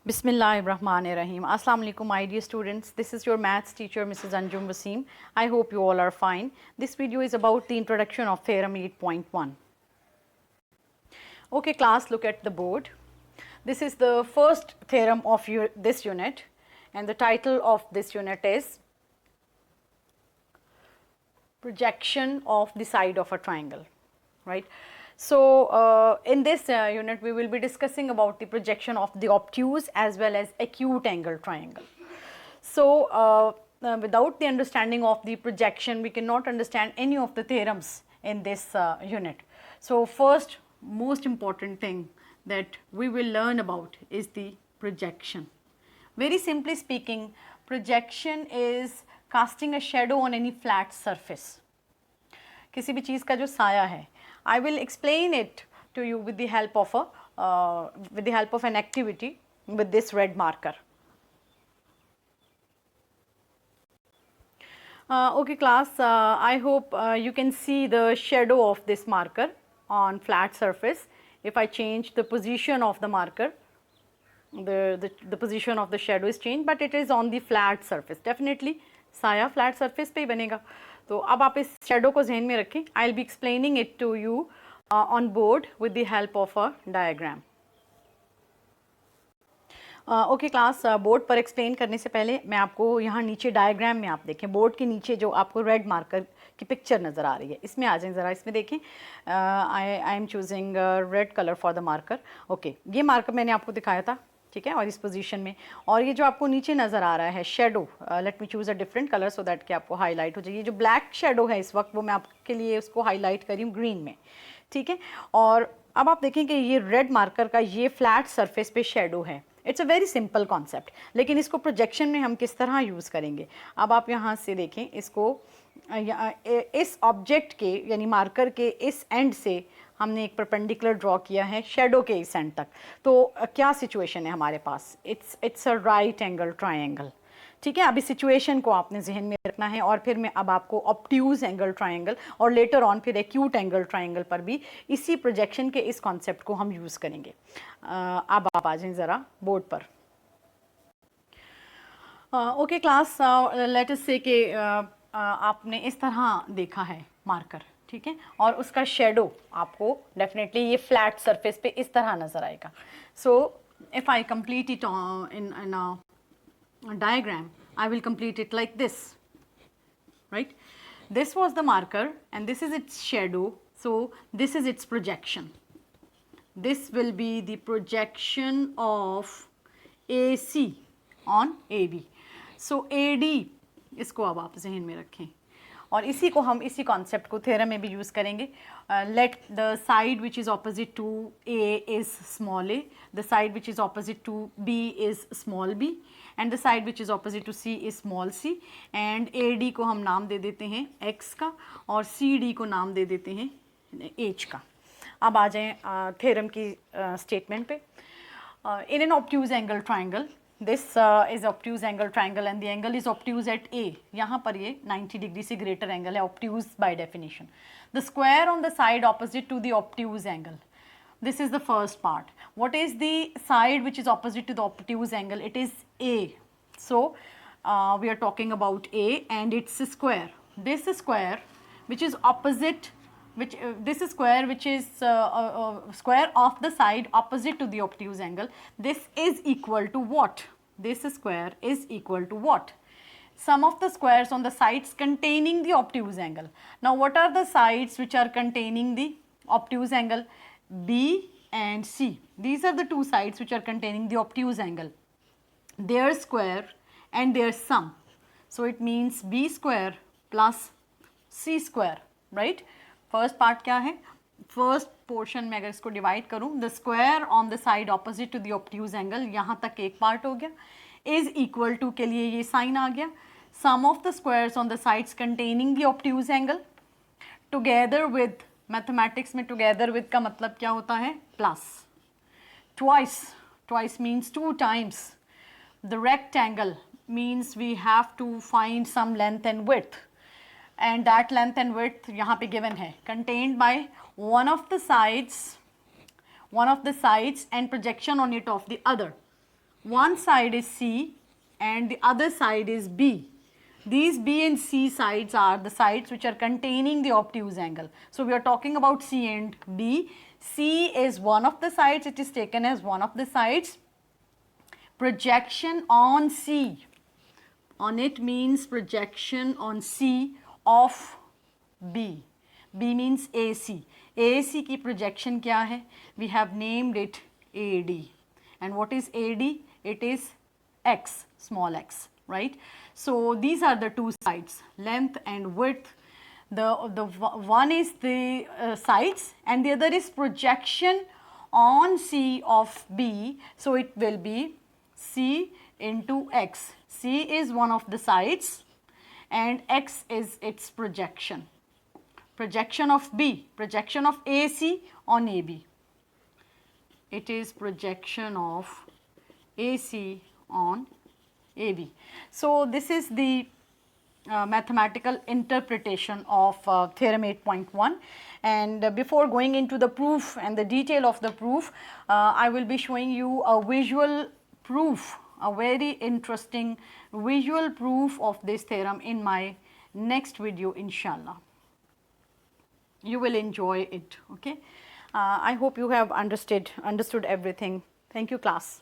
Bismillahirrahmanirrahim. Assalamu alaikum, my dear students. This is your maths teacher, Mrs. Anjum Wasim. I hope you all are fine. This video is about the introduction of theorem 8.1. Okay, class, look at the board. This is the first theorem of this unit, and the title of this unit is projection of the side of a triangle, right? So, in this unit we will be discussing about the projection of the obtuse as well as acute angle triangle. So, without the understanding of the projection we cannot understand any of the theorems in this unit. So, first most important thing that we will learn about is the projection. Very simply speaking, projection is casting a shadow on any flat surface. किसी भी चीज़ का जो साया है, I will explain it to you with the help of an activity with this red marker. Okay class, I hope you can see the shadow of this marker on flat surface. If I change the position of the marker, the position of the shadow is changed, but it is on the flat surface. Definitely साया flat surface पे ही बनेगा. तो अब आप इस shadow को ज़हन में रखें. I'll be explaining it to you on board with the help of a diagram. Okay class, board पर एक्सप्लेन करने से पहले मैं आपको यहाँ नीचे डायग्राम में आप देखें, बोर्ड के नीचे जो आपको रेड मार्कर की पिक्चर नज़र आ रही है, इसमें आ जाएं ज़रा, इसमें देखें. I am choosing red colour for the marker. Okay, ये मार्कर मैंने आपको दिखाया था, ठीक है, और इस पोजीशन में, और ये जो आपको नीचे नज़र आ रहा है shadow, let me choose a different colour so that कि आपको हाईलाइट हो जाए. ये जो ब्लैक शेडो है इस वक्त, वो मैं आपके लिए उसको हाईलाइट करी हूँ ग्रीन में, ठीक है. और अब आप देखें कि ये रेड मार्कर का ये फ्लैट सरफेस पे शेडो है. It's a very simple concept, लेकिन इसको प्रोजेक्शन में हम किस तरह यूज़ करेंगे. अब आप यहाँ से देखें, इसको इस ऑब्जेक्ट के यानी मार्कर के इस एंड से हमने एक परपेंडिकुलर ड्रॉ किया है शेडो के इस एंड तक. तो क्या सिचुएशन है हमारे पास, it's a right angle triangle, ठीक है. अभी सिचुएशन को आपने जहन में रखना है, और फिर मैं अब आपको ऑब्ट्यूज एंगल ट्रायंगल और लेटर ऑन फिर एक्यूट एंगल ट्रायंगल पर भी इसी प्रोजेक्शन के इस कॉन्सेप्ट को हम यूज़ करेंगे. अब आप आ जाएं ज़रा बोर्ड पर. ओके क्लास, लेट अस से कि आपने इस तरह देखा है मार्कर, ठीक है, और उसका शेडो आपको डेफिनेटली ये फ्लैट सरफेस पे इस तरह नज़र आएगा. So if I complete it in diagram, I will complete it like this, right? This was the marker and this is its shadow, so this is its projection. This will be the projection of AC on AB. So AD इसको अब आप जहन में रखें, और इसी को हम इसी कॉन्सेप्ट को थ्योरम में भी यूज़ करेंगे. Let the side which is opposite to A is small A, the side which is opposite to B is small B, and the side which is opposite to C is small C. And A D को हम नाम दे देते हैं x का, और C D को नाम दे देते हैं एच का. अब आ जाएँ थ्योरम की स्टेटमेंट पे. In an obtuse angle triangle, this is obtuse angle triangle and the angle is obtuse at A. यहाँ पर ये 90 डिग्री से greater angle है, obtuse by definition. The square on the side opposite to the obtuse angle. This is the first part. What is the side which is opposite to the obtuse angle? It is A. So we are talking about A and its square. This square which is opposite, this square which is square of the side opposite to the obtuse angle, this is equal to what? This square is equal to what? Sum of the squares on the sides containing the obtuse angle. Now what are the sides which are containing the obtuse angle? B and C. These are the two sides which are containing the obtuse angle. Their square and their sum. So it means B square plus C square, right? First part क्या है, first portion में अगर इसको divide करूं, the square on the side opposite to the obtuse angle, यहाँ तक एक part हो गया, इज इक्वल टू के लिए ये साइन आ गया, some of the squares on the sides containing the obtuse angle together with, मैथमेटिक्स में टुगेदर विद का मतलब क्या होता है, plus. Twice, twice means two times. The rectangle means we have to find some length and width, and that length and width यहाँ पे given है, contained by one of the sides and projection on it of the other. one side is C and the other side is B. These B and C sides are the sides which are containing the obtuse angle. So we are talking about C and D. C is one of the sides, it is taken as one of the sides. Projection on C, on it means projection on C of B. B means AC. AC की projection क्या है? We have named it AD. And what is AD? It is X, small x, right? So these are the two sides, length and width. The one is the sides and the other is projection on C of B. So it will be C into X. C is one of the sides and X is its projection. Projection of B, projection of AC on AB. It is projection of AC on AB. So this is the mathematical interpretation of theorem 8.1, and before going into the proof and the detail of the proof, I will be showing you a visual proof, a very interesting visual proof of this theorem in my next video, inshallah. You will enjoy it, okay? I hope you have understood everything. Thank you, class.